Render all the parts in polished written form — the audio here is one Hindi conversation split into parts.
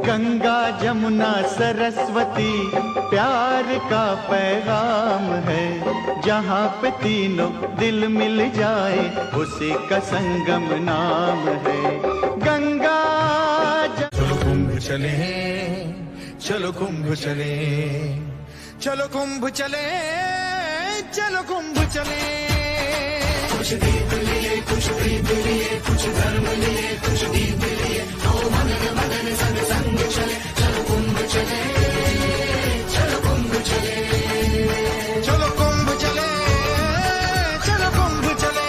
गंगा जमुना सरस्वती प्यार का पैगाम है। जहाँ पे तीनों दिल मिल जाए उसी का संगम नाम है गंगा। चलो कुंभ चले, चलो कुंभ चले, चलो कुंभ चले, चलो कुंभ चले। कुछ दीप लिए, कुछ दीप लिए, कुछ धर्म लिए, कुछ दीप लिए, तो मदन मदन संग संग चले। चलो कुंभ चले, चलो कुंभ चले, चलो कुंभ चले, चलो कुंभ चले।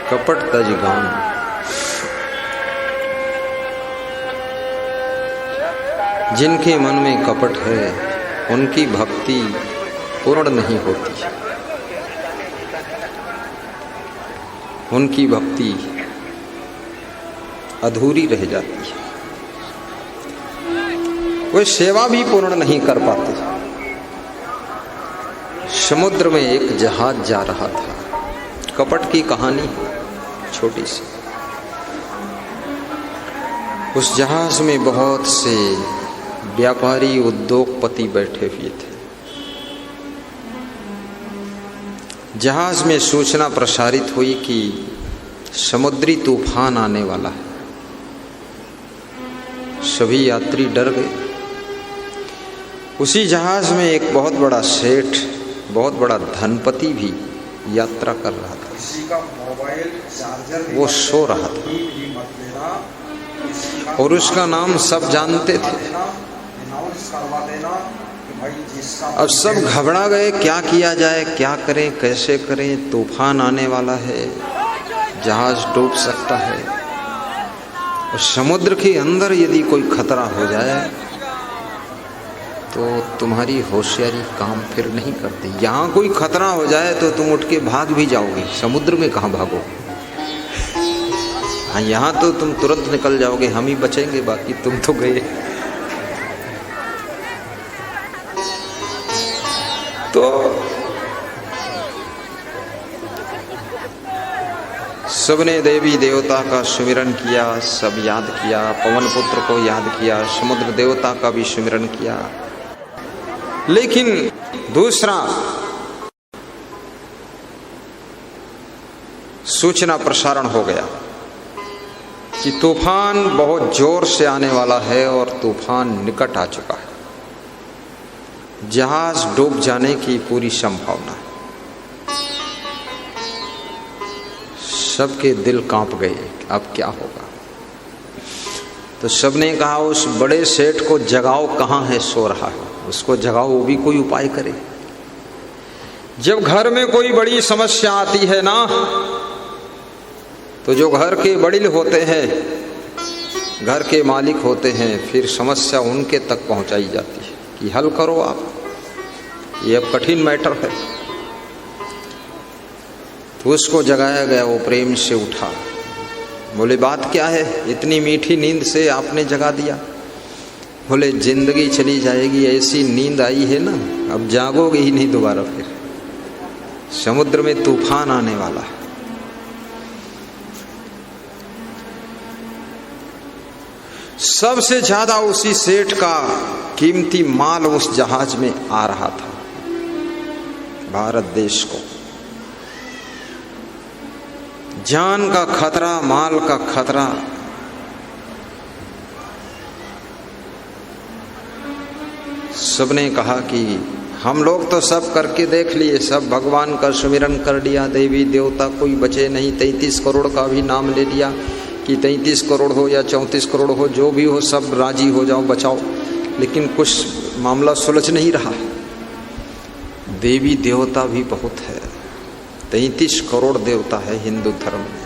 कपट तज गान। जिनके मन में कपट है उनकी भक्ति पूर्ण नहीं होती, उनकी भक्ति अधूरी रह जाती है, वे सेवा भी पूर्ण नहीं कर पाते। समुद्र में एक जहाज जा रहा था, कपट की कहानी छोटी सी। उस जहाज में बहुत से व्यापारी उद्योगपति बैठे हुए थे। जहाज में सूचना प्रसारित हुई कि समुद्री तूफान आने वाला है। सभी यात्री डर गए। उसी जहाज में एक बहुत बड़ा सेठ, बहुत बड़ा धनपति भी यात्रा कर रहा था। किसी का मोबाइल चार्जर वो सो रहा था और उसका नाम सब जानते थे। अब सब घबरा गए, क्या किया जाए, क्या करें, कैसे करें, तूफान आने वाला है, जहाज डूब सकता है। और समुद्र के अंदर यदि कोई खतरा हो जाए तो तुम्हारी होशियारी काम फिर नहीं करती। यहाँ कोई खतरा हो जाए तो तुम उठ के भाग भी जाओगे, समुद्र में कहाँ भागो। हाँ, यहाँ तो तुम तुरंत निकल जाओगे, हम ही बचेंगे, बाकी तुम तो गए। तो सबने देवी देवता का सुमिरन किया, सब याद किया, पवन पुत्र को याद किया, समुद्र देवता का भी सुमिरन किया। लेकिन दूसरा सूचना प्रसारण हो गया कि तूफान बहुत जोर से आने वाला है और तूफान निकट आ चुका है, जहाज डूब जाने की पूरी संभावना है। सबके दिल कांप गए, अब क्या होगा। तो सबने कहा उस बड़े सेठ को जगाओ, कहाँ है, सो रहा है, उसको जगाओ, वो भी कोई उपाय करे। जब घर में कोई बड़ी समस्या आती है ना, तो जो घर के बड़े होते हैं, घर के मालिक होते हैं, फिर समस्या उनके तक पहुंचाई जाती है कि हल करो आप, ये अब कठिन मैटर है। तो उसको जगाया गया, वो प्रेम से उठा, बोले बात क्या है, इतनी मीठी नींद से आपने जगा दिया। बोले जिंदगी चली जाएगी, ऐसी नींद आई है ना, अब जागोगे ही नहीं दोबारा। फिर समुद्र में तूफान आने वाला है। सबसे ज्यादा उसी सेठ का कीमती माल उस जहाज में आ रहा था, भारत देश को। जान का खतरा, माल का खतरा। सबने कहा कि हम लोग तो सब करके देख लिए, सब भगवान का सुमिरन कर लिया, देवी देवता कोई बचे नहीं, 33 करोड़ का भी नाम ले लिया कि 33 करोड़ हो या 34 करोड़ हो, जो भी हो सब राजी हो जाओ, बचाओ। लेकिन कुछ मामला सुलझ नहीं रहा। देवी देवता भी बहुत है, 33 करोड़ देवता है हिंदू धर्म में,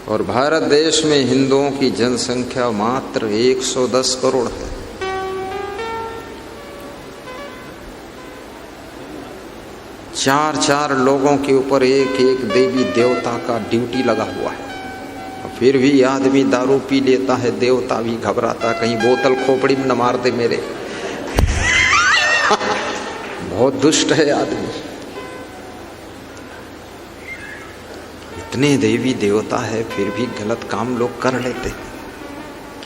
और भारत देश में हिंदुओं की जनसंख्या मात्र 110 करोड़ है। चार लोगों के ऊपर एक एक देवी देवता का ड्यूटी लगा हुआ है। फिर भी आदमी दारू पी लेता है, देवता भी घबराता, कहीं बोतल खोपड़ी में न मार दे मेरे। बहुत दुष्ट है आदमी। इतने देवी देवता है फिर भी गलत काम लोग कर लेते हैं।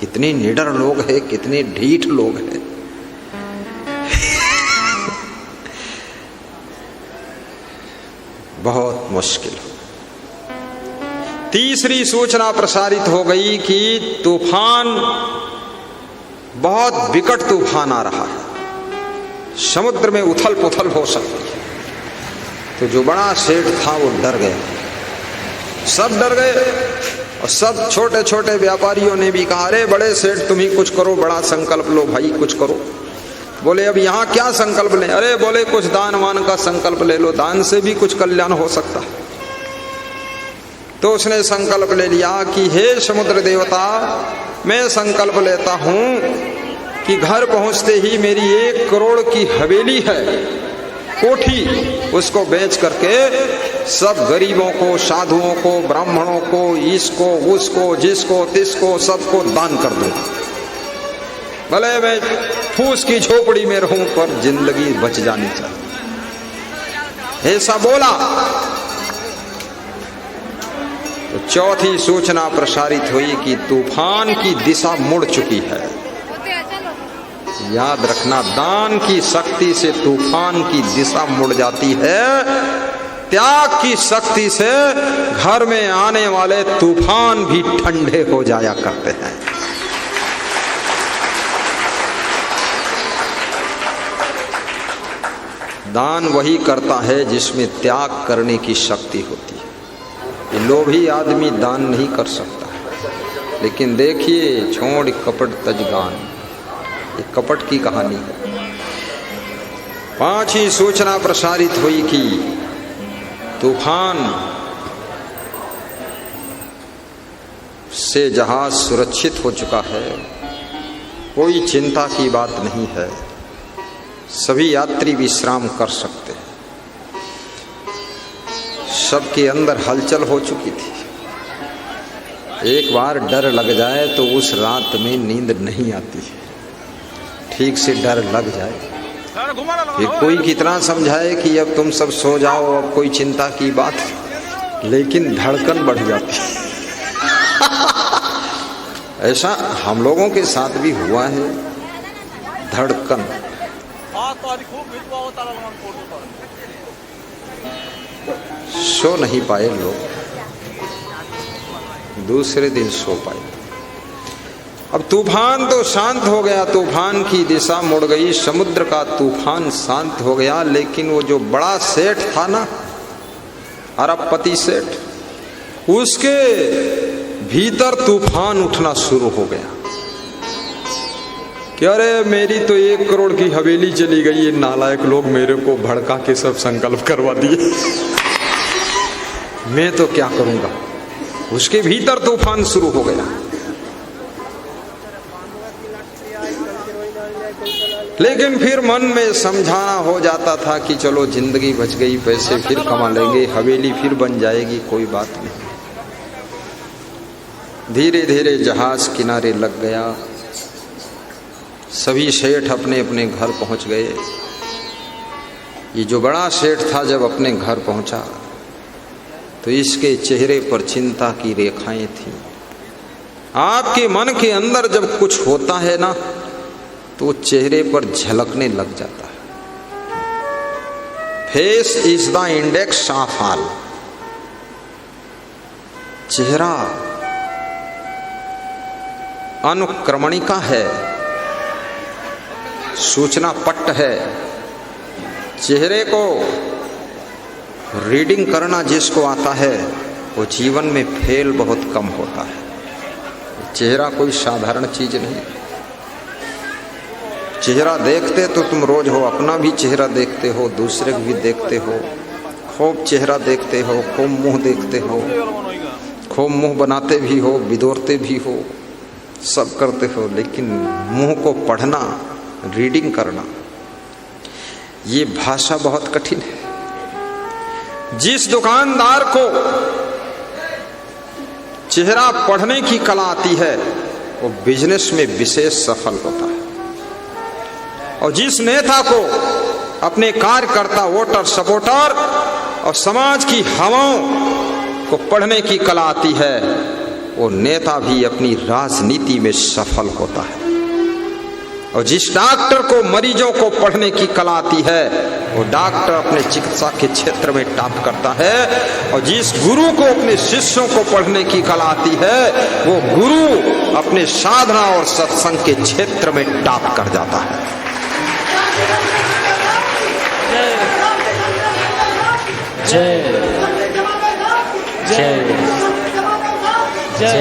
कितने निडर लोग हैं, कितने ढीठ लोग हैं। बहुत मुश्किल। तीसरी सूचना प्रसारित हो गई कि तूफान, बहुत विकट तूफान आ रहा है, समुद्र में उथल पुथल हो सकती है। तो जो बड़ा सेठ था वो डर गया, सब डर गए और सब छोटे छोटे व्यापारियों ने भी कहा, अरे बड़े सेठ तुम ही कुछ करो, बड़ा संकल्प लो भाई, कुछ करो। बोले अब यहाँ क्या संकल्प लें? अरे बोले कुछ दान वान का संकल्प ले लो, दान से भी कुछ कल्याण हो सकता है। तो उसने संकल्प ले लिया कि हे समुद्र देवता, मैं संकल्प लेता हूं कि घर पहुंचते ही मेरी 1 करोड़ की हवेली है, कोठी, उसको बेच करके सब गरीबों को, साधुओं को, ब्राह्मणों को, इसको उसको, जिसको तिसको, सबको दान कर दूंगा। भले मैं फूस की झोपड़ी में रहूं पर जिंदगी बच जानी चाहिए, ऐसा बोला। तो चौथी सूचना प्रसारित हुई कि तूफान की दिशा मुड़ चुकी है। याद रखना, दान की शक्ति से तूफान की दिशा मुड़ जाती है, त्याग की शक्ति से घर में आने वाले तूफान भी ठंडे हो जाया करते हैं। दान वही करता है जिसमें त्याग करने की शक्ति होती है। ये लोभी आदमी दान नहीं कर सकता। लेकिन देखिए, छोड़ कपट तजगान, ये कपट की कहानी है। पांचवी सूचना प्रसारित हुई कि तूफान से जहाज सुरक्षित हो चुका है, कोई चिंता की बात नहीं है, सभी यात्री विश्राम कर सकते हैं। सबके अंदर हलचल हो चुकी थी। एक बार डर लग जाए तो उस रात में नींद नहीं आती है, ठीक से डर लग जाए। फिर कोई कितना समझाए कि अब तुम सब सो जाओ, अब कोई चिंता की बात, लेकिन धड़कन बढ़ जाती है। ऐसा हम लोगों के साथ भी हुआ है, धड़कन। सो नहीं पाए लोग, दूसरे दिन सो पाए। अब तूफान तो शांत हो गया, तूफान की दिशा मुड़ गई, समुद्र का तूफान शांत हो गया। लेकिन वो जो बड़ा सेठ था ना, अरबपति सेठ, उसके भीतर तूफान उठना शुरू हो गया कि अरे मेरी तो 1 करोड़ की हवेली चली गई, ये नालायक लोग मेरे को भड़का के सब संकल्प करवा दिए, मैं तो क्या करूंगा। उसके भीतर तूफान शुरू हो गया। लेकिन फिर मन में समझाना हो जाता था कि चलो जिंदगी बच गई, पैसे फिर कमा लेंगे, हवेली फिर बन जाएगी, कोई बात नहीं। धीरे धीरे जहाज किनारे लग गया, सभी सेठ अपने अपने घर पहुंच गए। ये जो बड़ा सेठ था जब अपने घर पहुंचा तो इसके चेहरे पर चिंता की रेखाएं थीं। आपके मन के अंदर जब कुछ होता है ना, तो चेहरे पर झलकने लग जाता है। Face is the index of all. चेहरा अनुक्रमणिका है, सूचना पट्ट है। चेहरे को रीडिंग करना जिसको आता है वो जीवन में फेल बहुत कम होता है। चेहरा कोई साधारण चीज नहीं। चेहरा देखते तो तुम रोज हो, अपना भी चेहरा देखते हो, दूसरे को भी देखते हो, खूब चेहरा देखते हो, खूब मुंह देखते हो, खूब मुंह बनाते भी हो, बिदोरते भी हो, सब करते हो। लेकिन मुंह को पढ़ना, रीडिंग करना, ये भाषा बहुत कठिन है। चेहरा पढ़ने की कला आती है वो बिजनेस में विशेष सफल होता है। और जिस नेता को अपने कार्यकर्ता, वोटर, सपोर्टर और समाज की हवाओं को पढ़ने की कला आती है वो नेता भी अपनी राजनीति में सफल होता है। और जिस डॉक्टर को मरीजों को पढ़ने की कला आती है वो डॉक्टर अपने चिकित्सा के क्षेत्र में टॉप करता है। और जिस गुरु को अपने शिष्यों को पढ़ने की कला आती है वो गुरु अपने साधना और सत्संग के क्षेत्र में टॉप कर जाता है। जय जय जय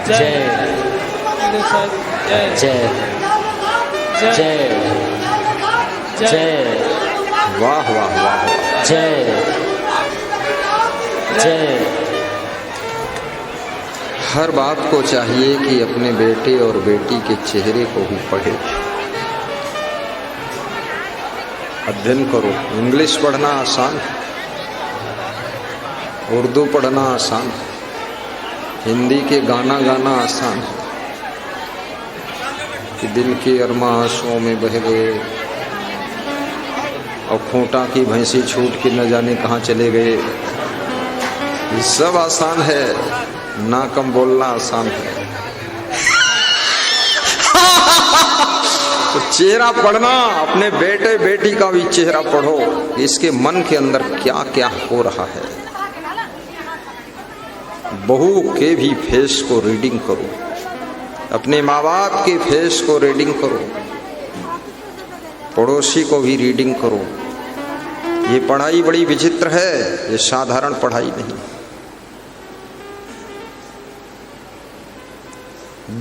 जय जय जय जय वाह वाह वाह। जय जय। हर बाप को चाहिए कि अपने बेटे और बेटी के चेहरे को भी पढ़े, अध्ययन करो। इंग्लिश पढ़ना आसान, उर्दू पढ़ना आसान, हिंदी के गाना गाना आसान कि दिल के अरमा आंसुओं में बह गए और खूंटा की भैंसी छूट के न जाने कहाँ चले गए। ये सब आसान है, ना कम बोलना आसान है। तो चेहरा पढ़ना, अपने बेटे बेटी का भी चेहरा पढ़ो, इसके मन के अंदर क्या क्या हो रहा है। बहू के भी फेस को रीडिंग करो, अपने माँ बाप के फेस को रीडिंग करो, पड़ोसी को भी रीडिंग करो। ये पढ़ाई बड़ी विचित्र है, ये साधारण पढ़ाई नहीं।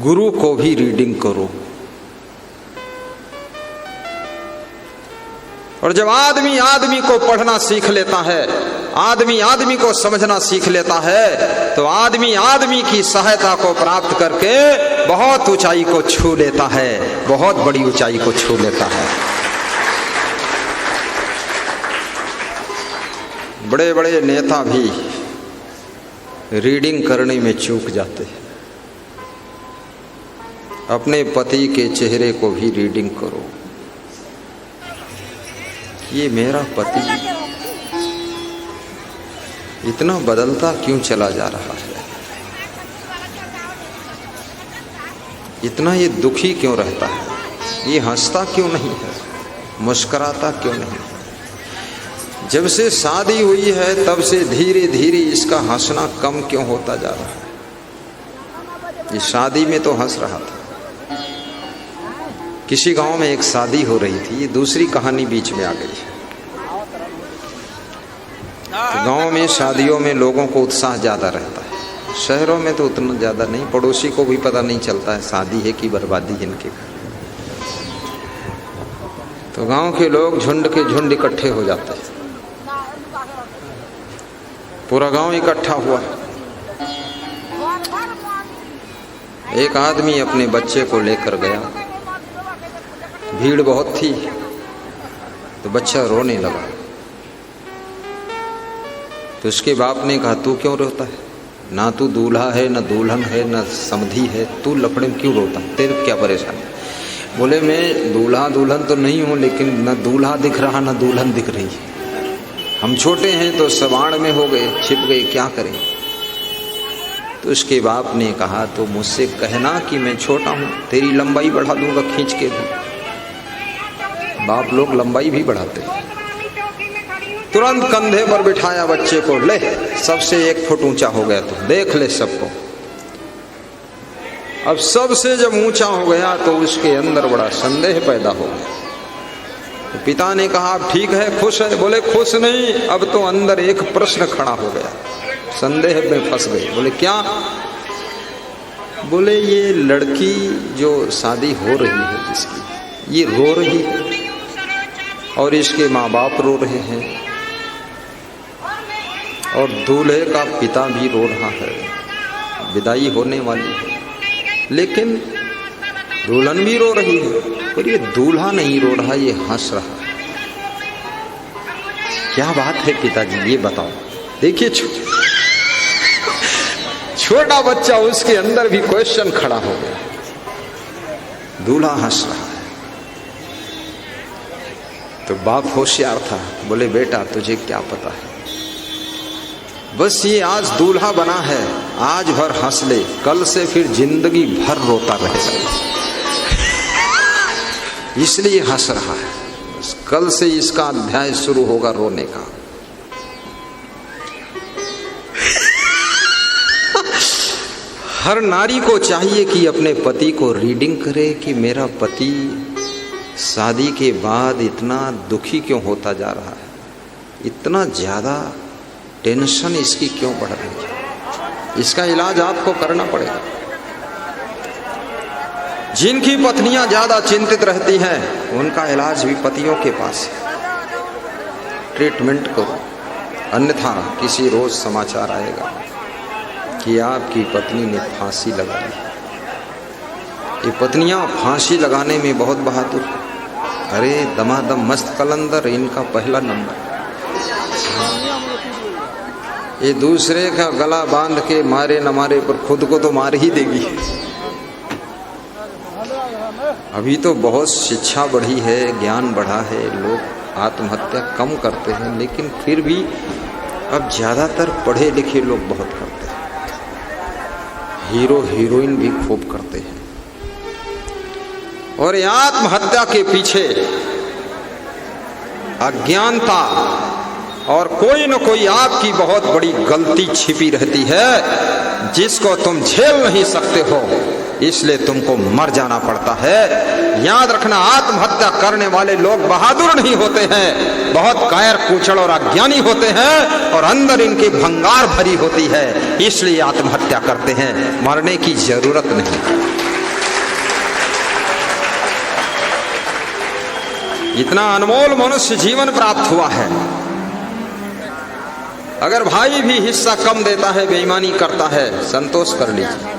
गुरु को भी रीडिंग करो। और जब आदमी आदमी को पढ़ना सीख लेता है, आदमी आदमी को समझना सीख लेता है, तो आदमी आदमी की सहायता को प्राप्त करके बहुत ऊंचाई को छू लेता है, बहुत बड़ी ऊंचाई को छू लेता है। बड़े बड़े नेता भी रीडिंग करने में चूक जाते हैं। अपने पति के चेहरे को भी रीडिंग करो। ये मेरा पति इतना बदलता क्यों चला जा रहा है, इतना ये दुखी क्यों रहता है, ये हंसता क्यों नहीं है, मुस्कुराता क्यों नहीं है। जब से शादी हुई है तब से धीरे धीरे इसका हंसना कम क्यों होता जा रहा है। ये शादी में तो हंस रहा था। किसी गांव में एक शादी हो रही थी, ये दूसरी कहानी बीच में आ गई। तो गांव में शादियों में लोगों को उत्साह ज्यादा रहता है, शहरों में तो उतना ज्यादा नहीं। पड़ोसी को भी पता नहीं चलता है शादी है कि बर्बादी इनके घर। तो गांव के लोग झुंड के झुंड इकट्ठे हो जाते हैं, पूरा गांव इकट्ठा हुआ। एक आदमी अपने बच्चे को लेकर गया, भीड़ बहुत थी, तो बच्चा रोने लगा। तो उसके बाप ने कहा, तू क्यों रोता है, ना तू दूल्हा है, ना दुल्हन है, ना समधी है, तू लफड़े में क्यों रोता है, तेरे क्या परेशानी। बोले, मैं दूल्हा दुल्हन तो नहीं हूँ, लेकिन न दूल्हा दिख रहा न दुल्हन दिख रही है। हम छोटे हैं तो सवाड़ में हो गए, छिप गए, क्या करें। तो उसके बाप ने कहा, तो मुझसे कहना कि मैं छोटा हूँ, तेरी लंबाई बढ़ा दूंगा खींच के भी। बाप लोग लंबाई भी बढ़ाते हैं। तुरंत कंधे पर बिठाया बच्चे को, ले सबसे 1 फुट ऊंचा हो गया, तो देख ले सबको। अब सबसे जब ऊंचा हो गया तो उसके अंदर बड़ा संदेह पैदा हो गया। तो पिता ने कहा, अब ठीक है, खुश है। बोले, खुश नहीं, अब तो अंदर एक प्रश्न खड़ा हो गया, संदेह में फंस गए। बोले, क्या। बोले, ये लड़की जो शादी हो रही है जिसकी, ये रो रही है और इसके माँ बाप रो रहे हैं और दूल्हे का पिता भी रो रहा है, विदाई होने वाली है, लेकिन दुल्हन भी रो रही है, पर ये दूल्हा नहीं रो रहा, ये हंस रहा है। क्या बात है पिताजी, ये बताओ। देखिए छोटा बच्चा, उसके अंदर भी क्वेश्चन खड़ा हो गया। दूल्हा हंस रहा है तो बाप होशियार था, बोले बेटा तुझे क्या पता है, बस ये आज दूल्हा बना है, आज भर हंस ले, कल से फिर जिंदगी भर रोता रहेगा, इसलिए हंस रहा है। बस कल से इसका अध्याय शुरू होगा रोने का। हर नारी को चाहिए कि अपने पति को रीडिंग करे कि मेरा पति शादी के बाद इतना दुखी क्यों होता जा रहा है, इतना ज़्यादा टेंशन इसकी क्यों बढ़ रही है, इसका इलाज आपको करना पड़ेगा। जिनकी पत्नियां ज़्यादा चिंतित रहती हैं उनका इलाज भी पतियों के पास है। ट्रीटमेंट करो, अन्यथा किसी रोज़ समाचार आएगा कि आपकी पत्नी ने फांसी लगा ली। ये पत्नियां फांसी लगाने में बहुत बहादुर हैं। अरे दमादम मस्त कलंदर, इनका पहला नंबर। ये दूसरे का गला बांध के मारे न मारे पर खुद को तो मार ही देगी। अभी तो बहुत शिक्षा बढ़ी है, ज्ञान बढ़ा है, लोग आत्महत्या कम करते हैं, लेकिन फिर भी अब ज्यादातर पढ़े लिखे लोग बहुत करते हैं। हीरो हीरोइन भी खूब करते हैं। और आत्महत्या के पीछे अज्ञानता और कोई न कोई आपकी बहुत बड़ी गलती छिपी रहती है, जिसको तुम झेल नहीं सकते हो, इसलिए तुमको मर जाना पड़ता है। याद रखना, आत्महत्या करने वाले लोग बहादुर नहीं होते हैं, बहुत कायर कुचड़ और अज्ञानी होते हैं और अंदर इनकी भंगार भरी होती है, इसलिए आत्महत्या करते हैं। मरने की जरूरत नहीं। इतना अनमोल मनुष्य जीवन प्राप्त हुआ है। अगर भाई भी हिस्सा कम देता है, बेईमानी करता है, संतोष कर लीजिए,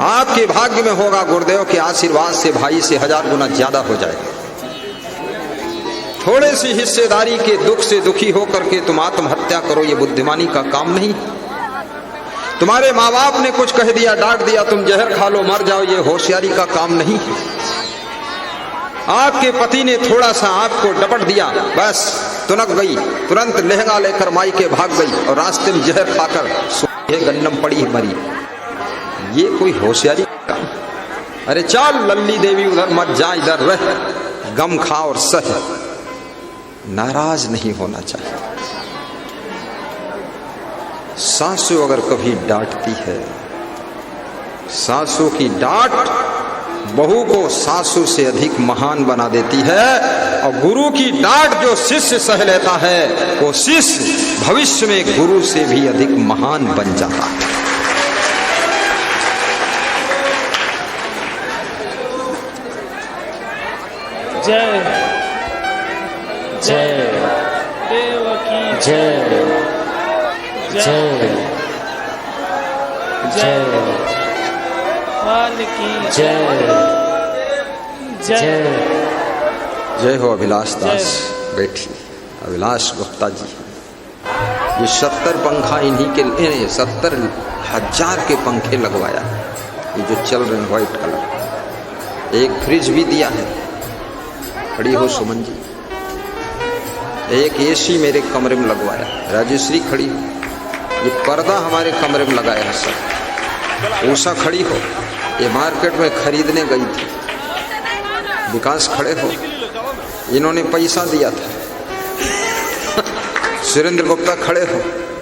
आपके भाग्य में होगा गुरुदेव के आशीर्वाद से भाई से 1000 गुना ज्यादा हो जाएगा। थोड़े सी हिस्सेदारी के दुख से दुखी होकर के तुम आत्महत्या करो, ये बुद्धिमानी का काम नहीं। तुम्हारे माँ बाप ने कुछ कह दिया, डांट दिया, तुम जहर खा लो मर जाओ, ये होशियारी का काम नहीं। आपके पति ने थोड़ा सा आपको डपट दिया, बस तुनक गई, तुरंत लहंगा लेकर माई के भाग गई और रास्ते में जहर खाकर गन्नम पड़ी मरी, ये कोई होशियारी का? अरे चल लल्ली देवी उधर मत जा, इधर रह, गम खा और सह। नाराज नहीं होना चाहिए। सासू अगर कभी डांटती है, सासू की डांट बहू को सासू से अधिक महान बना देती है, और गुरु की डांट जो शिष्य सह लेता है, वो शिष्य भविष्य में गुरु से भी अधिक महान बन जाता है। जय जय देवकी जय जय जय वाल्मीकि जय जय जय हो अभिलाष दास। बैठी अभिलाष गुप्ता जी। ये 70 पंखा इन्हीं के 70,000 के पंखे लगवाया, ये जो चल रहे हैं व्हाइट कलर। एक फ्रिज भी दिया है, खड़ी हो सुमन जी। एक एसी मेरे कमरे में लगवाया, राजेश्वरी खड़ी हो। ये पर्दा हमारे कमरे में लगाया है सब। उषा खड़ी हो, ये मार्केट में खरीदने गई थी। विकास खड़े हो, इन्होंने पैसा दिया था। सुरेंद्र गुप्ता खड़े हो,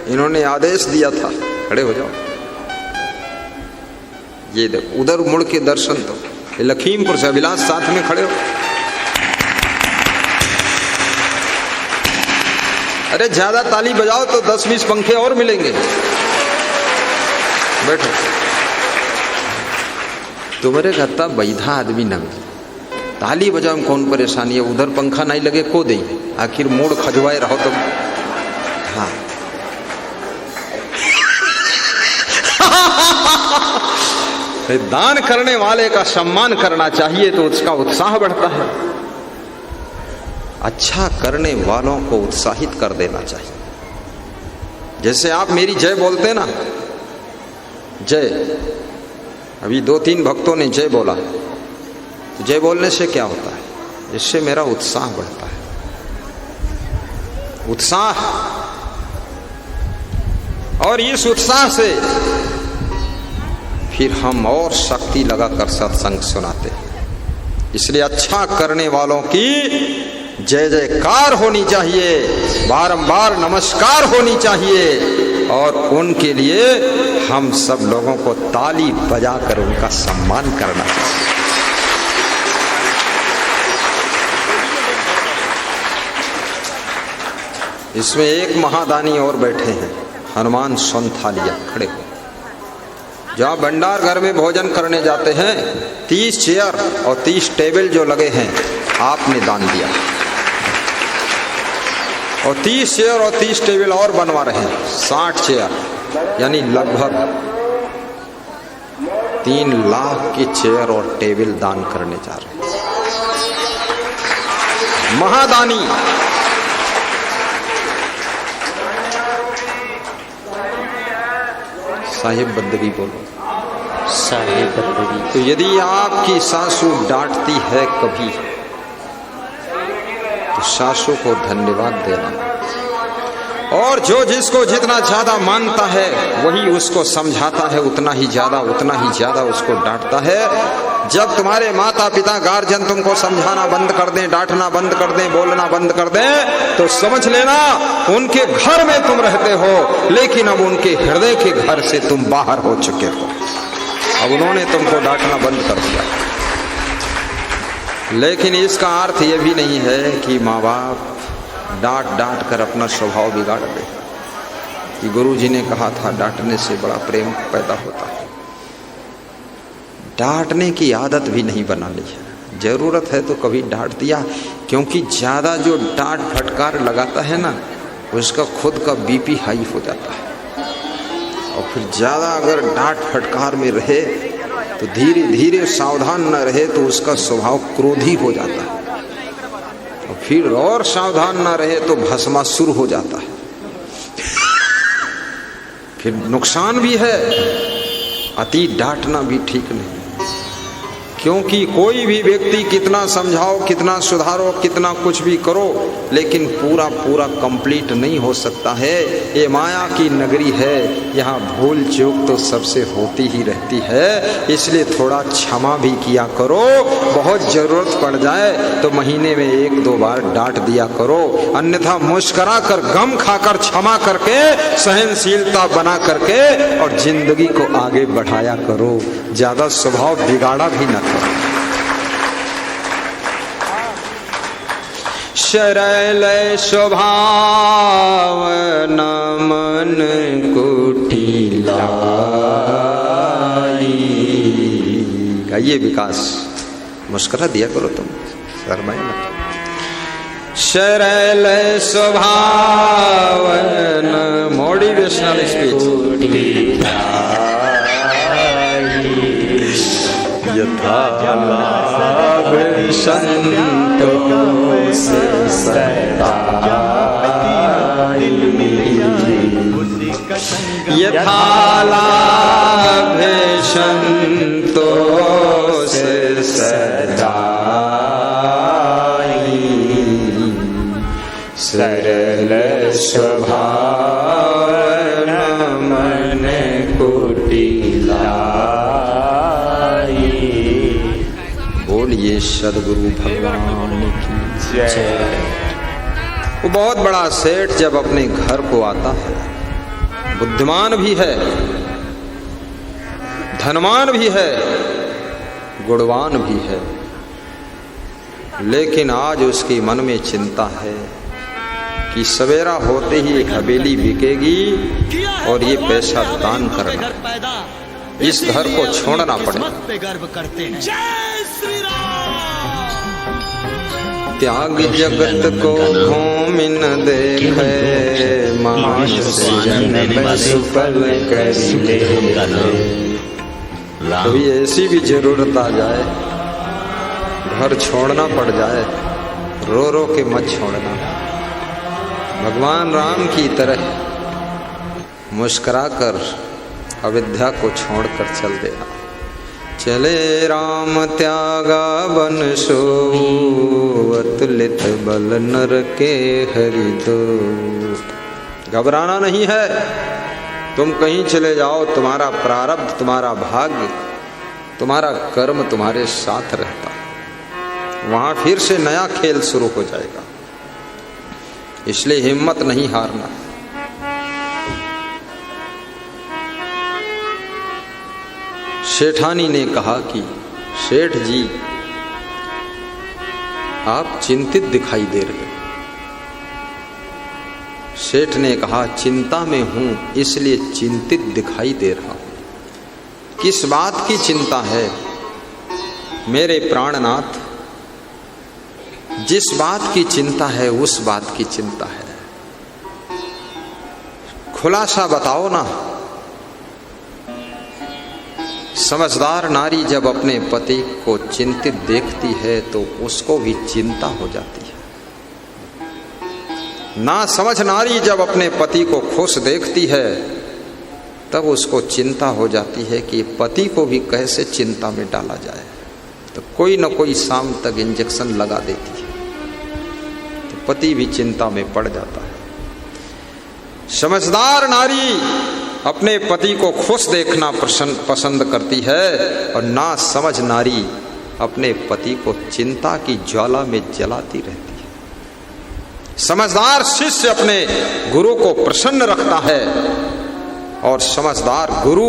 इन्होंने आदेश दिया था, खड़े हो जाओ। ये देखो उधर मुड़ के दर्शन दो। ये लखीमपुर से अभिलाष साथ में खड़े हो। अरे ज्यादा ताली बजाओ तो 10-20 पंखे और मिलेंगे। बैठो। तुम्हारे घत्ता बैधा आदमी न ताली बजाओ में कौन परेशानी है, उधर पंखा नहीं लगे को दे, आखिर मूड खजवाए रहो तुम। हाँ दान करने वाले का सम्मान करना चाहिए तो उसका उत्साह बढ़ता है। अच्छा करने वालों को उत्साहित कर देना चाहिए। जैसे आप मेरी जय बोलते ना, जय। अभी 2-3 भक्तों ने जय बोला। तो जय बोलने से क्या होता है? इससे मेरा उत्साह बढ़ता है। उत्साह, और इस उत्साह से फिर हम और शक्ति लगाकर सत्संग सुनाते हैं। इसलिए अच्छा करने वालों की जय जयकार होनी चाहिए, बारंबार नमस्कार होनी चाहिए, और उनके लिए हम सब लोगों को ताली बजाकर उनका सम्मान करना चाहिए। इसमें एक महादानी और बैठे हैं, हनुमान सोनथालिया, खड़े हो। जहाँ भंडार घर में भोजन करने जाते हैं 30 चेयर और 30 टेबल जो लगे हैं आपने दान दिया, और 30 चेयर और 30 टेबल और बनवा रहे हैं, 60 चेयर, यानी लगभग 3 लाख की चेयर और टेबल दान करने जा रहे हैं। महादानी साहिब बंदगी बोलो, साहिब बंदगी। तो यदि आपकी सासू डांटती है कभी, तो सासू को धन्यवाद देना, और जो जिसको जितना ज्यादा मानता है वही उसको समझाता है, उतना ही ज्यादा उसको डांटता है। जब तुम्हारे माता पिता गार्जियन तुमको समझाना बंद कर दें, डांटना बंद कर दें, बोलना बंद कर दें, तो समझ लेना उनके घर में तुम रहते हो, लेकिन अब उनके हृदय के घर से तुम बाहर हो चुके हो। अब उन्होंने तुमको डांटना बंद कर दिया। लेकिन इसका अर्थ यह भी नहीं है कि माँ बाप डांट कर अपना स्वभाव बिगाड़ दे। कि गुरु जी ने कहा था डांटने से बड़ा प्रेम पैदा होता है। डांटने की आदत भी नहीं बना ली है। जरूरत है तो कभी डांट दिया, क्योंकि ज्यादा जो डांट फटकार लगाता है ना, उसका खुद का बीपी हाई हो जाता है, और फिर ज्यादा अगर डांट फटकार में रहे तो धीरे धीरे सावधान न रहे तो उसका स्वभाव क्रोधी हो जाता है, और फिर और सावधान न रहे तो भस्मासुर हो जाता है। फिर नुकसान भी है, अति डांटना भी ठीक नहीं, क्योंकि कोई भी व्यक्ति कितना समझाओ, कितना सुधारो, कितना कुछ भी करो, लेकिन पूरा कंप्लीट नहीं हो सकता है। ये माया की नगरी है, यहाँ भूल चूक तो सबसे होती ही रहती है। इसलिए थोड़ा क्षमा भी किया करो, बहुत जरूरत पड़ जाए तो महीने में 1-2 बार डांट दिया करो, अन्यथा मुस्करा कर, गम खाकर, क्षमा करके, सहनशीलता बना करके और जिंदगी को आगे बढ़ाया करो। ज्यादा स्वभाव बिगाड़ा भी न करो। सरल स्वभाव न मन कुटिलाई। गाइए विकास, मुस्कुरा दिया करो तुम, शर्माए मत। सरल स्वभाव न मोटिवेशनल स्पीच। यथा लाभ संतोष सदा, यथा लाभ संतोष सदा, सरल स्वभाव न मन कुटिलाई। बोलिए सदगुरु भगवान की जय। वो बहुत बड़ा सेठ जब अपने घर को आता है, बुद्धिमान भी है, धनवान भी है, गुणवान भी है, लेकिन आज उसके मन में चिंता है कि सवेरा होते ही हवेली बिकेगी और ये पैसा दान करना, इस घर को छोड़ना पड़ेगा। त्याग जगत को घूम न देखे, मानुष जन्म सुफल कर ले। कभी ऐसी भी जरूरत आ जाए, घर छोड़ना पड़ जाए, रो रो के मत छोड़ना। भगवान राम की तरह मुस्कुराकर अविद्या को छोड़कर चल देना। चले राम त्यागा बन सो, अतुलित बल नर के हरि दो। घबराना नहीं है, तुम कहीं चले जाओ, तुम्हारा प्रारब्ध, तुम्हारा भाग्य, तुम्हारा कर्म तुम्हारे साथ रहता है। वहां फिर से नया खेल शुरू हो जाएगा, इसलिए हिम्मत नहीं हारना। सेठानी ने कहा कि सेठ जी आप चिंतित दिखाई दे रहे हो। सेठ ने कहा चिंता में हूं इसलिए चिंतित दिखाई दे रहा हूं। किस बात की चिंता है मेरे प्राणनाथ? जिस बात की चिंता है उस बात की चिंता है। खुलासा बताओ ना। समझदार नारी जब अपने पति को चिंतित देखती है तो उसको भी चिंता हो जाती है। ना समझ नारी जब अपने पति को खुश देखती है तब उसको चिंता हो जाती है कि पति को भी कैसे चिंता में डाला जाए, तो कोई न कोई शाम तक इंजेक्शन लगा देती है, तो पति भी चिंता में पड़ जाता है। समझदार नारी अपने पति को खुश देखना पसंद करती है और ना समझ नारी अपने पति को चिंता की ज्वाला में जलाती रहती है। समझदार शिष्य अपने गुरु को प्रसन्न रखता है और समझदार गुरु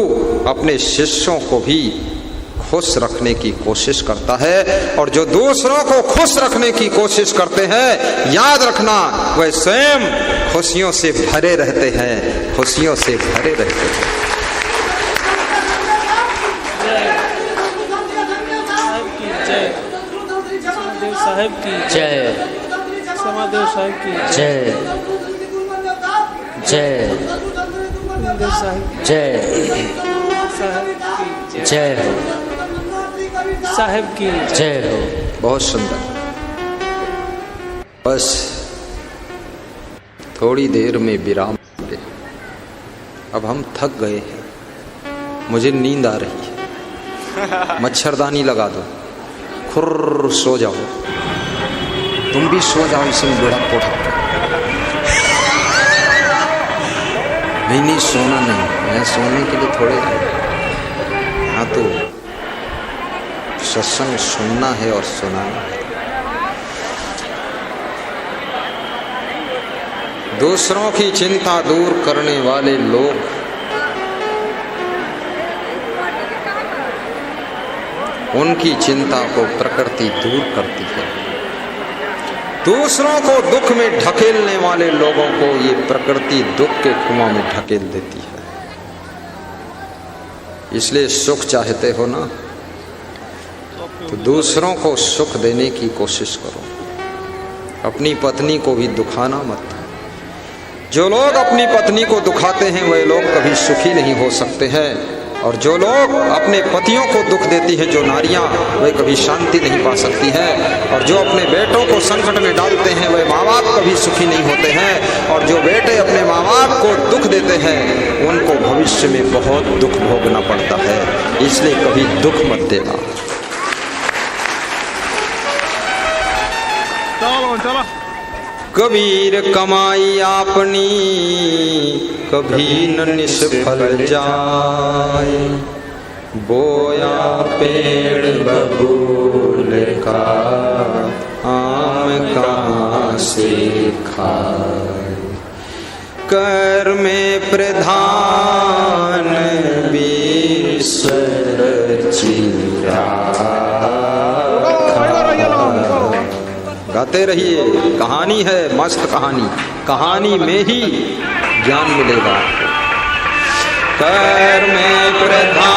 अपने शिष्यों को भी खुश रखने की कोशिश करता है। और जो दूसरों को खुश रखने की कोशिश करते हैं, याद रखना वह स्वयं खुशियों से भरे रहते हैं, खुशियों से भरे रहते हैं। साहब की जय, समादेव साहब की जय, जय जय जय साहब की जय हो। बहुत सुंदर। बस थोड़ी देर में विराम दे। अब हम थक गए हैं, मुझे नींद आ रही है। मच्छरदानी लगा दो, खुर्र सो जाओ। तुम भी सो जाओ इसमें बुढ़ा कोठा। नहीं सोना नहीं, मैं सोने के लिए थोड़े यहाँ तो सत्संग सुनना है और सुनाना है। दूसरों की चिंता दूर करने वाले लोग उनकी चिंता को प्रकृति दूर करती है। दूसरों को दुख में ढकेलने वाले लोगों को ये प्रकृति दुख के कुआं में ढकेल देती है। इसलिए सुख चाहते हो ना, तो दूसरों को सुख देने की कोशिश करो। अपनी पत्नी को भी दुखाना मत। जो लोग अपनी पत्नी को दुखाते हैं वे लोग कभी सुखी नहीं हो सकते हैं, और जो लोग अपने पतियों को दुख देती हैं, जो नारियां, वे कभी शांति नहीं पा सकती हैं। और जो अपने बेटों को संकट में डालते हैं वे माँ बाप कभी सुखी नहीं होते हैं। और जो बेटे अपने माँ बाप को दुख देते हैं उनको भविष्य में बहुत दुख भोगना पड़ता है। इसलिए कभी दुख मत देना। कबीर कमाई आपनी कभी न निष्फल जाए, बोया पेड़ बबूल का आम कहाँ से खाए। कर में प्रधान ईश्वर चिरा। गाते रहिए, कहानी है मस्त कहानी, कहानी में ही ज्ञान मिलेगा। कर में प्रधान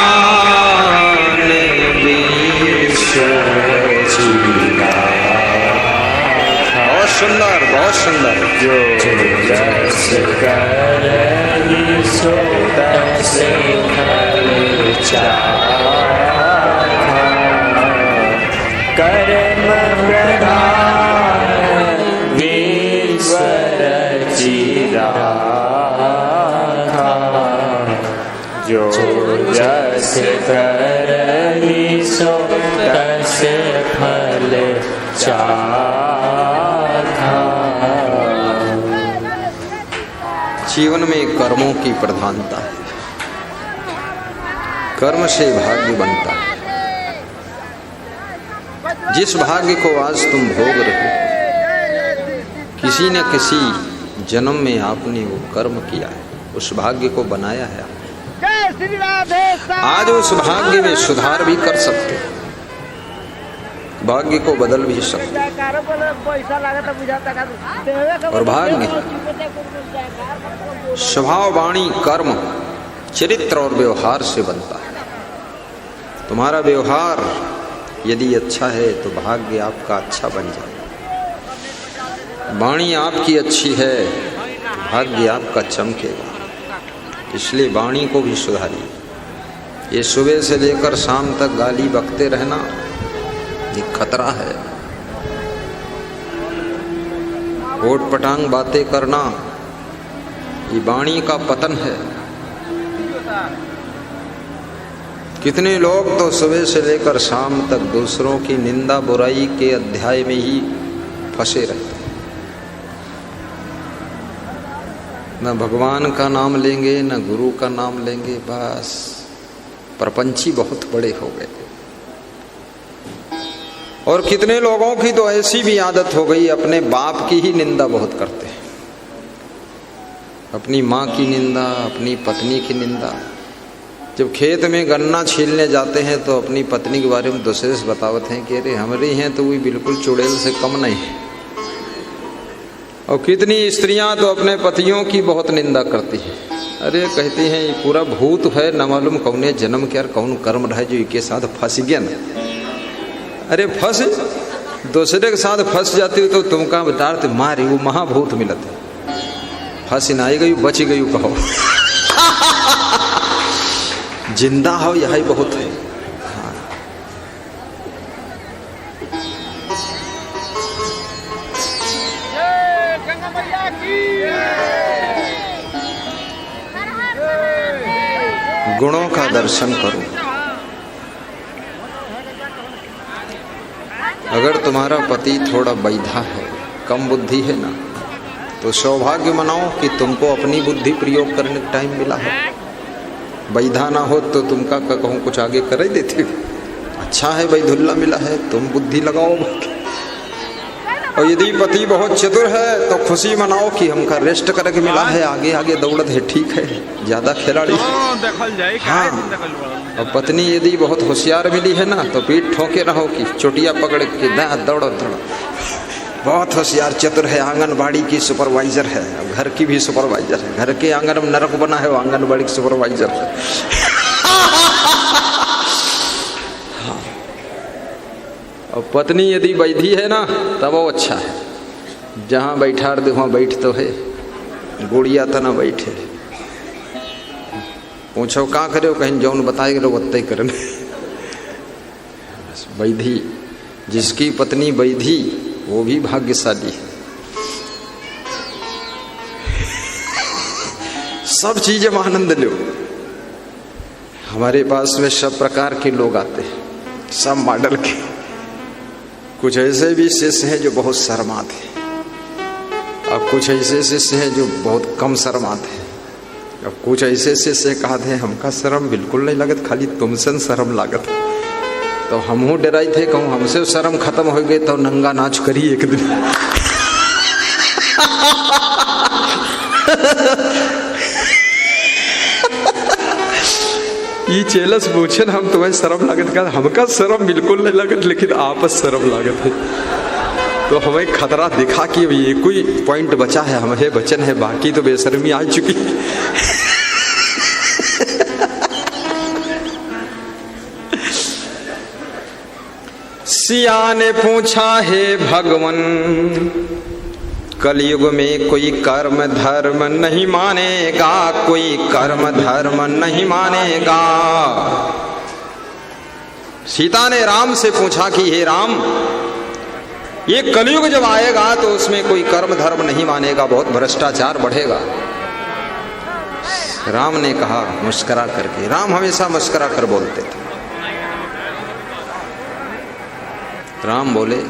बहुत सुंदर, बहुत सुंदर। जो जस कर सो तस खर्चा, कर्म प्रधान ईश्वर चिरा। जो जस करनी सो तस फल चाखा। जीवन में कर्मों की प्रधानता है। कर्म से भाग्य बनता है। जिस भाग्य को आज तुम भोग रहे हो, किसी न किसी जन्म में आपने वो कर्म किया है, उस भाग्य को बनाया है। आज उस भाग्य में सुधार भी कर सकते हो, भाग्य को बदल भी सकते हो। और भाग्य स्वभाव, वाणी, कर्म, चरित्र और व्यवहार से बनता है। तुम्हारा व्यवहार यदि अच्छा है तो भाग्य आपका अच्छा बन जाए। वाणी आपकी अच्छी है, भाग्य आपका चमकेगा। इसलिए वाणी को भी सुधारिए। ये सुबह से लेकर शाम तक गाली बकते रहना ये खतरा है। ओट पटांग बातें करना ये वाणी का पतन है। कितने लोग तो सुबह से लेकर शाम तक दूसरों की निंदा बुराई के अध्याय में ही फंसे रहते हैं। न भगवान का नाम लेंगे न गुरु का नाम लेंगे, बस प्रपंची बहुत बड़े हो गए। और कितने लोगों की तो ऐसी भी आदत हो गई, अपने बाप की ही निंदा बहुत करते हैं। अपनी माँ की निंदा, अपनी पत्नी की निंदा। जब खेत में गन्ना छीलने जाते हैं तो अपनी पत्नी के बारे में दूसरे से बतावत हैं कि अरे हमारी हैं तो वो बिल्कुल चुड़ैल से कम नहीं है। और कितनी स्त्रियां तो अपने पतियों की बहुत निंदा करती हैं। अरे कहती हैं ये पूरा भूत है, न मालूम कौने जन्म के और कौन कर्म रहे जो इसके साथ फंस गया ना। अरे फंस दूसरे के साथ फंस जाती हो तो तुमका बता मारी वो महाभूत मिलत है। फंस नहीं गई बच गई कहो। जिंदा हो यही बहुत है। हाँ। गुणों का दर्शन करो। अगर तुम्हारा पति थोड़ा बैधा है, कम बुद्धि है ना, तो सौभाग्य मनाओ कि तुमको अपनी बुद्धि प्रयोग करने का टाइम मिला है। बैधा ना हो तो तुमका कहूँ कुछ आगे कर ही देते। अच्छा है बैधुल्ला मिला है, तुम बुद्धि लगाओ। और यदि पति बहुत चतुर है तो खुशी मनाओ कि हमका रेस्ट करके मिला है, आगे आगे दौड़त है, ठीक है, ज्यादा खिलाड़ी। हाँ। और पत्नी यदि बहुत होशियार मिली है ना तो पीठ ठोके रहो कि चोटिया पकड़ के दौड़ो दौड़ो। बहुत होशियार चतुर है, आंगनबाड़ी की सुपरवाइजर है, घर की भी सुपरवाइजर है। घर के आंगन में नरक बना है, वो आंगनबाड़ी की सुपरवाइजर है। हाँ। और पत्नी यदि बैठी है ना तब वो अच्छा है। जहाँ बैठा दे वहाँ बैठ तो है, गुड़िया तो ना बैठे। पूछो का करे, कहीं जौन बताए रो बत्ते करन। बैधी, जिसकी पत्नी बैधी वो भी भाग्यशाली है। सब चीजें में आनंद लो। हमारे पास में सब प्रकार के लोग आते हैं, सब मॉडल के। कुछ ऐसे भी शिष्य हैं जो बहुत शर्माते हैं, और कुछ ऐसे शिष्य हैं जो बहुत कम शर्माते हैं, और कुछ ऐसे शिष्य कहते हैं हमका शर्म बिल्कुल नहीं लगत, खाली तुमसे शर्म लागत। तो हमहू डराई थे, कहूँ हमसे शर्म खत्म हो गई तो नंगा नाच करी एक दिन। ये चेलस पूछे हम तुम्हें शर्म लागत का, हमका शर्म बिल्कुल नहीं लागत, लेकिन आपस शर्म लागत है। तो हमें खतरा दिखा कि अभी एक ही पॉइंट बचा है, हमें बचन है, बाकी तो बेशर्मी आ चुकी। सिया ने पूछा है भगवन, कलयुग में कोई कर्म धर्म नहीं मानेगा, कोई कर्म धर्म नहीं मानेगा। सीता ने राम से पूछा कि हे राम, ये कलयुग जब आएगा तो उसमें कोई कर्म धर्म नहीं मानेगा, बहुत भ्रष्टाचार बढ़ेगा। राम ने कहा मुस्कुरा करके, राम हमेशा मुस्कुरा कर बोलते थे। राम बोले,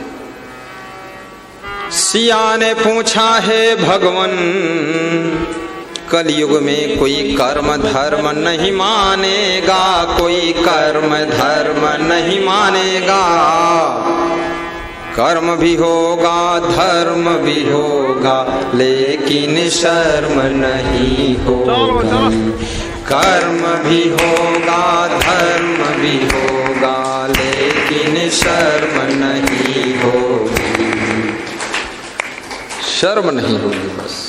सिया ने पूछा है भगवन, कलयुग में कोई कर्म धर्म नहीं मानेगा, कोई कर्म धर्म नहीं मानेगा, कर्म भी होगा धर्म भी होगा लेकिन शर्म नहीं होगा, कर्म भी होगा धर्म भी होगा लेकिन शर्म नहीं होगी, शर्म नहीं होगी बस।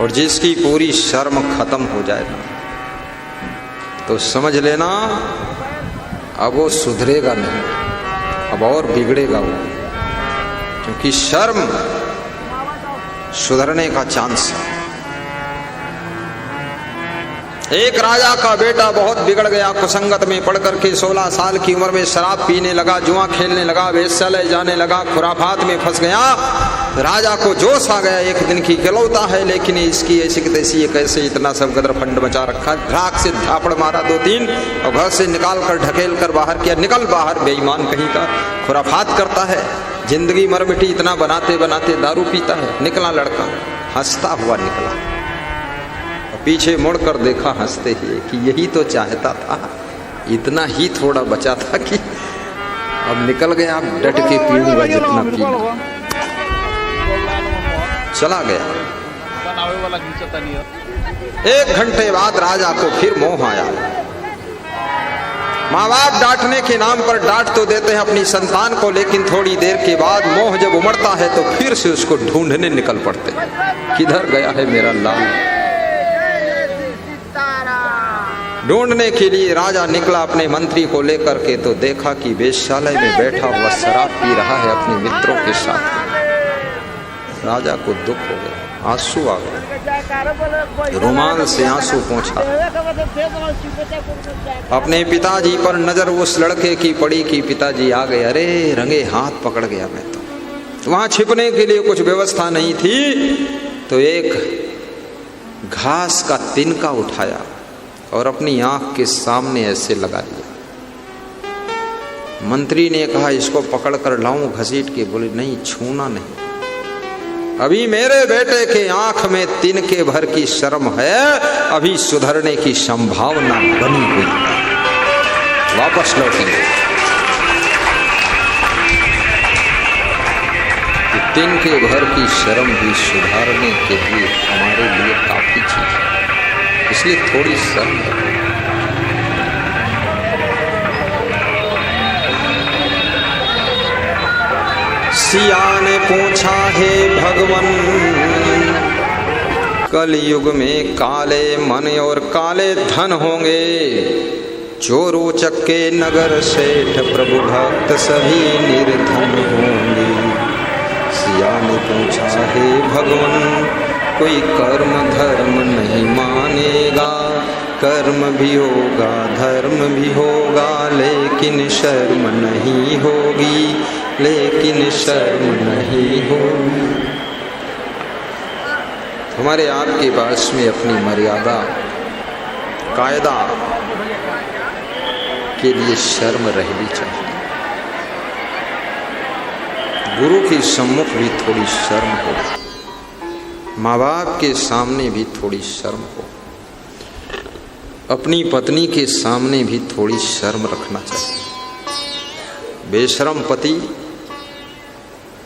और जिसकी पूरी शर्म खत्म हो जाए ना, तो समझ लेना अब वो सुधरेगा नहीं, अब और बिगड़ेगा वो, क्योंकि शर्म सुधरने का चांस है। एक राजा का बेटा बहुत बिगड़ गया, कुसंगत में पड़ करके 16 साल की उम्र में शराब पीने लगा, जुआ खेलने लगा, वेश्यालय जाने लगा, खुराफात में फंस गया। राजा को जोश आ गया, एक दिन की गलौता है लेकिन इसकी ऐसी की तैसी, ये कैसे इतना सब गदर फंड मचा रखा। ढाक से झापड़ मारा 2-3 और घर से निकाल कर ढकेल कर बाहर किया, निकल बाहर बेईमान कहीं का, खुराफात करता है, जिंदगी मर मिटी, इतना बनाते बनाते दारू पीता है। निकला लड़का, हंसता हुआ निकला, पीछे मुड़कर देखा हंसते ही कि यही तो चाहता था, इतना ही थोड़ा बचा था कि अब निकल गया, अब डट के पीऊंगा जितना पीऊंगा। चला गया। 1 घंटे बाद राजा को फिर मोह आया। माँ बाप डांटने के नाम पर डांट तो देते हैं अपनी संतान को, लेकिन थोड़ी देर के बाद मोह जब उमड़ता है तो फिर से उसको ढूंढने निकल पड़ते हैं, किधर गया है मेरा लाल। ढूंढने के लिए राजा निकला अपने मंत्री को लेकर के, तो देखा कि वेश्यालय में बैठा हुआ शराब पी रहा है अपने मित्रों के साथ। राजा को दुख हो गया, आंसू आ गए, रुमाल से आंसू पोंछा। अपने पिताजी पर नजर उस लड़के की पड़ी कि पिताजी आ गए, अरे रंगे हाथ पकड़ गया मैं तो। वहां छिपने के लिए कुछ व्यवस्था नहीं थी, तो एक घास का तिनका उठाया और अपनी आंख के सामने ऐसे लगा दिया। मंत्री ने कहा इसको पकड़ कर लाऊं घसीट के, बोले नहीं, छूना नहीं, अभी मेरे बेटे के आंख में तिनके भर की शर्म है, अभी सुधरने की संभावना बनी हुई है, वापस लौटेंगे। तिनके भर की शर्म भी सुधारने के लिए हमारे लिए काफी चीज है, इसलिए थोड़ी शर्म है। सिया ने पूछा है भगवन, कलयुग में काले मन और काले धन होंगे, चोरों चक्के नगर सेठ प्रभु भक्त सभी निर्धन होंगे। सिया ने पूछा है भगवन, कोई कर्म धर्म नहीं मानेगा, कर्म भी होगा धर्म भी होगा लेकिन शर्म नहीं होगी, लेकिन शर्म नहीं होगी। हमारे आपके पास में अपनी मर्यादा कायदा के लिए शर्म रहनी चाहिए। गुरु के सम्मुख भी थोड़ी शर्म हो, माँ बाप के सामने भी थोड़ी शर्म हो, अपनी पत्नी के सामने भी थोड़ी शर्म रखना चाहिए। बेशर्म पति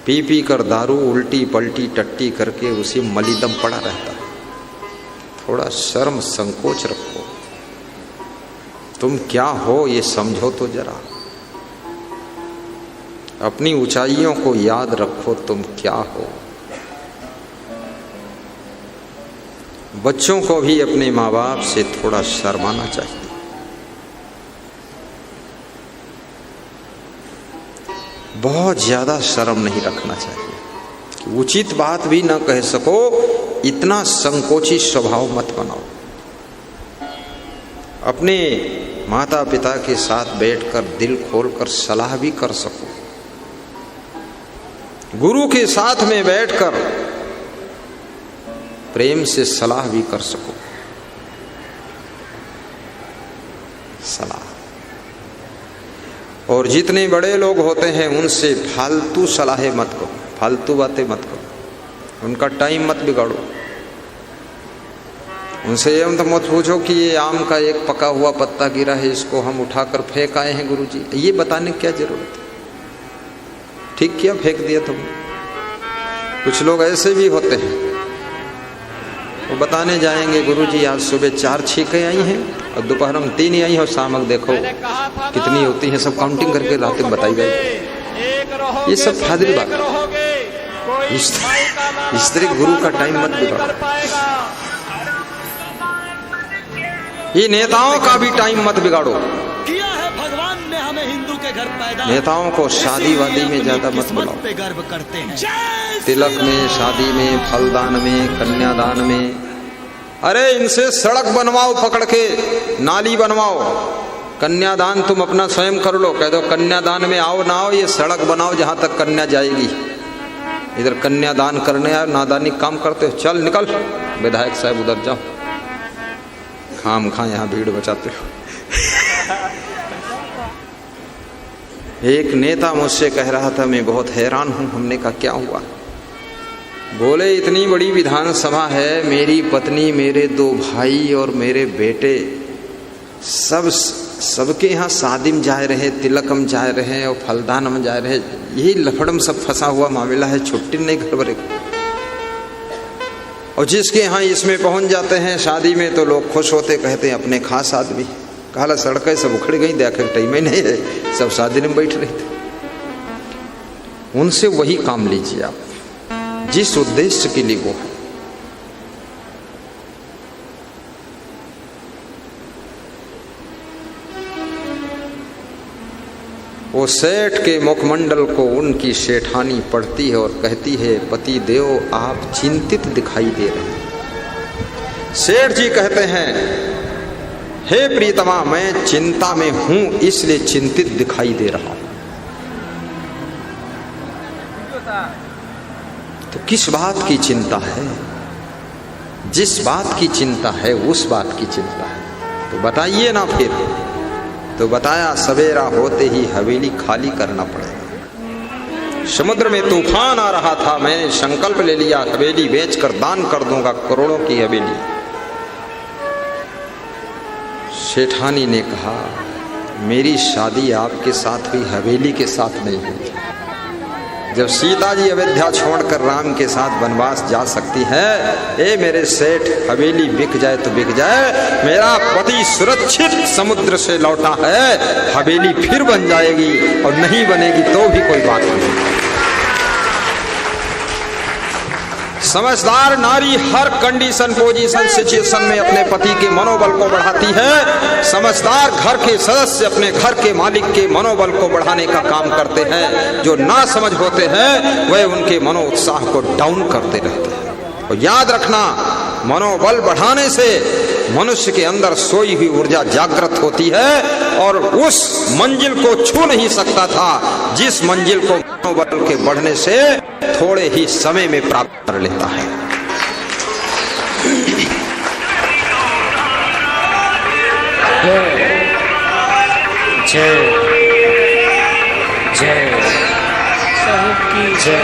पी पी कर दारू उल्टी पलटी टट्टी करके उसी मलीदम पड़ा रहता है। थोड़ा शर्म संकोच रखो, तुम क्या हो ये समझो तो जरा, अपनी ऊंचाइयों को याद रखो तुम क्या हो। बच्चों को भी अपने माँ बाप से थोड़ा शर्माना चाहिए। बहुत ज्यादा शर्म नहीं रखना चाहिए, उचित बात भी ना कह सको, इतना संकोची स्वभाव मत बनाओ। अपने माता पिता के साथ बैठकर दिल खोलकर सलाह भी कर सको, गुरु के साथ में बैठकर प्रेम से सलाह भी कर सको। सलाह। और जितने बड़े लोग होते हैं उनसे फालतू सलाहें मत करो, फालतू बातें मत करो, उनका टाइम मत बिगाड़ो। उनसे ये तो मत पूछो कि ये आम का एक पका हुआ पत्ता गिरा है, इसको हम उठाकर फेंक आए हैं गुरुजी, ये बताने की क्या जरूरत है? ठीक किया, फेंक दिया तुमने। कुछ लोग ऐसे भी होते हैं, वो बताने जाएंगे गुरुजी आज सुबह 4 छींकें आई हैं और दोपहर में 3 ही आई हैं और शाम को देखो कितनी होती हैं, सब काउंटिंग करके रात में बताई गई। ये सब फाजिल बात है। इस तरह गुरु का टाइम मत बिगाड़ो। ये नेताओं का भी टाइम मत बिगाड़ो। किया है भगवान ने हमें हिंदू के घर पैदा। नेताओं को शादी वादी में ज्यादा मत बुलाओ। पे गर्व करते हैं। तिलक में, शादी में, फलदान में, कन्यादान में। अरे इनसे सड़क बनवाओ, पकड़ के नाली बनवाओ। कन्यादान तुम अपना स्वयं कर लो, कह दो कन्यादान में आओ ना आओ, ये सड़क बनाओ जहां तक कन्या जाएगी। इधर कन्यादान करने आए, नादानी काम करते हो, चल निकल विधायक साहब उधर जाओ, खाम खा यहाँ भीड़ बचाते हो। एक नेता मुझसे कह रहा था, मैं बहुत हैरान हूं। हमने कहा क्या हुआ? बोले इतनी बड़ी विधानसभा है, मेरी पत्नी, मेरे 2 भाई और मेरे बेटे सबके यहाँ शादी में जा रहे, तिलक में जा रहे और फलदान में जा रहे। यही लफड़म सब फंसा हुआ मामला है, छुट्टी नहीं घर भरे। और जिसके यहाँ इसमें पहुंच जाते हैं शादी में तो लोग खुश होते, कहते हैं अपने खास आदमी। कहा सड़कें सब उखड़ गई, देखे टाइम ही नहीं है, सब शादी में बैठ रहे थे। उनसे वही काम लीजिए आप जिस उद्देश्य के लिए वो है। वो सेठ के मुखमंडल को उनकी सेठानी पढ़ती है और कहती है, पति देव आप चिंतित दिखाई दे रहे हैं। सेठ जी कहते हैं, हे प्रीतमा मैं चिंता में हूं, इसलिए चिंतित दिखाई दे रहा हूं। तो किस बात की चिंता है? जिस बात की चिंता है उस बात की चिंता है, तो बताइए ना। फिर तो बताया, सवेरा होते ही हवेली खाली करना पड़ेगा। समुद्र में तूफान आ रहा था, मैंने संकल्प ले लिया हवेली बेचकर दान कर दूंगा, करोड़ों की हवेली। सेठानी ने कहा, मेरी शादी आपके साथ हुई, हवेली के साथ नहीं हुई। जब सीता जी अयोध्या छोड़कर राम के साथ वनवास जा सकती है, ए मेरे सेठ हवेली बिक जाए तो बिक जाए, मेरा पति सुरक्षित समुद्र से लौटा है, हवेली फिर बन जाएगी और नहीं बनेगी तो भी कोई बात नहीं। समझदार नारी हर कंडीशन, पोजीशन, सिचुएशन में अपने पति के मनोबल को बढ़ाती है। समझदार घर के सदस्य अपने घर के मालिक के मनोबल को बढ़ाने का काम करते हैं। जो ना समझ होते हैं वह उनके मनोत्साह को डाउन करते रहते हैं। और याद रखना, मनोबल बढ़ाने से मनुष्य के अंदर सोई हुई ऊर्जा जागृत होती है और उस मंजिल को छू नहीं सकता था जिस मंजिल को मनोबल के बढ़ने से थोड़े ही समय में प्राप्त कर लेता है। जय जय साहिब की जय,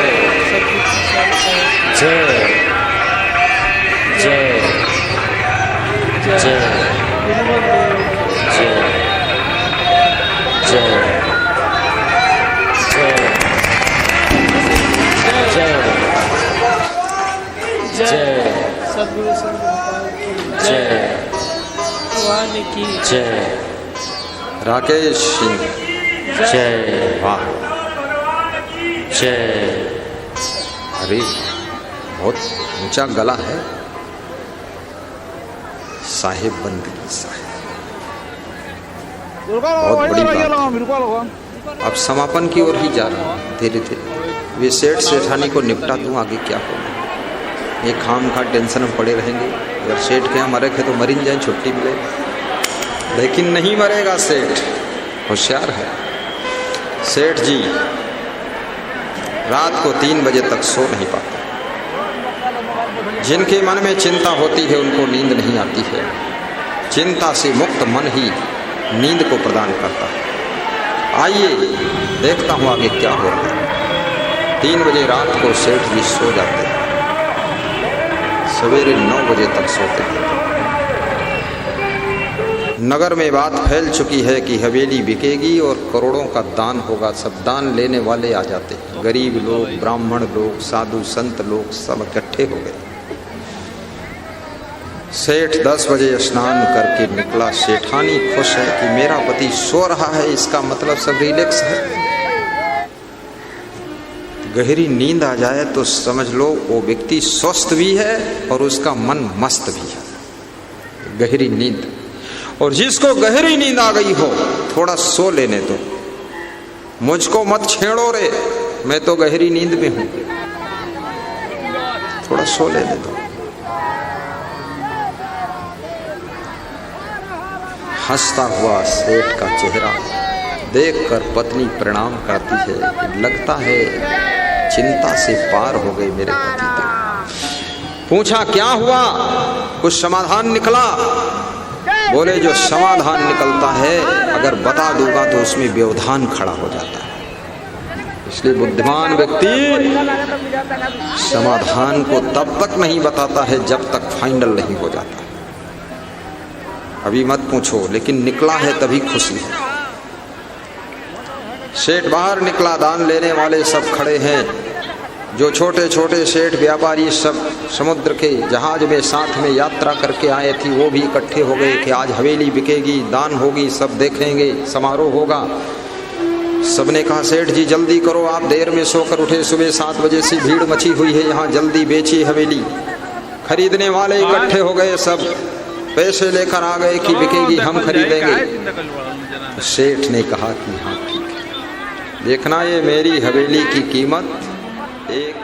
जय जय जय जय जय जय सद्गुरु जय भगवान की जय। राकेश सिंह जय, वाह, जय। अरे बहुत ऊंचा गला है। साहिब बंदगी साहिब, बहुत बड़ी बात। अब समापन की ओर ही जा रहा हूँ धीरे धीरे। वे सेठ सेठानी को निपटा दूँ, आगे क्या होगा। ये खाम खा टेंशन में पड़े रहेंगे। अगर सेठ के यहाँ मरे थे तो मरी जाए, छुट्टी मिले, लेकिन नहीं मरेगा सेठ, होशियार है। सेठ जी रात को 3 बजे तक सो नहीं पाते। जिनके मन में चिंता होती है उनको नींद नहीं आती है। चिंता से मुक्त मन ही नींद को प्रदान करता है। आइए देखता हूँ आगे क्या हो रहा है। 3 बजे रात को सेठ जी सो जाते हैं, सवेरे 9 बजे तक सोते हैं। नगर में बात फैल चुकी है कि हवेली बिकेगी और करोड़ों का दान होगा। सब दान लेने वाले आ जाते हैं, गरीब लोग, ब्राह्मण लोग, साधु संत लोग सब इकट्ठे हो गए। सेठ 10 बजे स्नान करके निकला। सेठानी खुश है कि मेरा पति सो रहा है, इसका मतलब सब रिलैक्स है। गहरी नींद आ जाए तो समझ लो वो व्यक्ति स्वस्थ भी है और उसका मन मस्त भी है। गहरी नींद। और जिसको गहरी नींद आ गई हो थोड़ा सो लेने दो। मुझको मत छेड़ो रे, मैं तो गहरी नींद में हूं, थोड़ा सो लेने दो। हंसता हुआ सेठ का चेहरा देखकर पत्नी प्रणाम करती है। लगता है चिंता से पार हो गई मेरे पति। पूछा क्या हुआ, कुछ समाधान निकला? बोले जो समाधान निकलता है अगर बता दूंगा तो उसमें व्यवधान खड़ा हो जाता है। इसलिए बुद्धिमान व्यक्ति समाधान को तब तक नहीं बताता है जब तक फाइनल नहीं हो जाता। अभी मत पूछो, लेकिन निकला है तभी खुशी है। सेठ बाहर निकला, दान लेने वाले सब खड़े हैं। जो छोटे छोटे सेठ व्यापारी सब समुद्र के जहाज में साथ में यात्रा करके आए थे वो भी इकट्ठे हो गए कि आज हवेली बिकेगी, दान होगी, सब देखेंगे, समारोह होगा। सबने कहा सेठ जी जल्दी करो, आप देर में सोकर उठे, सुबह 7 बजे से भीड़ मची हुई है यहाँ, जल्दी बेचिए हवेली। खरीदने वाले इकट्ठे हो गए, सब पैसे लेकर आ गए कि बिकेगी, हम खरीदेंगे। सेठ ने कहा कि हाँ ठीक है, देखना ये मेरी हवेली की कीमत 1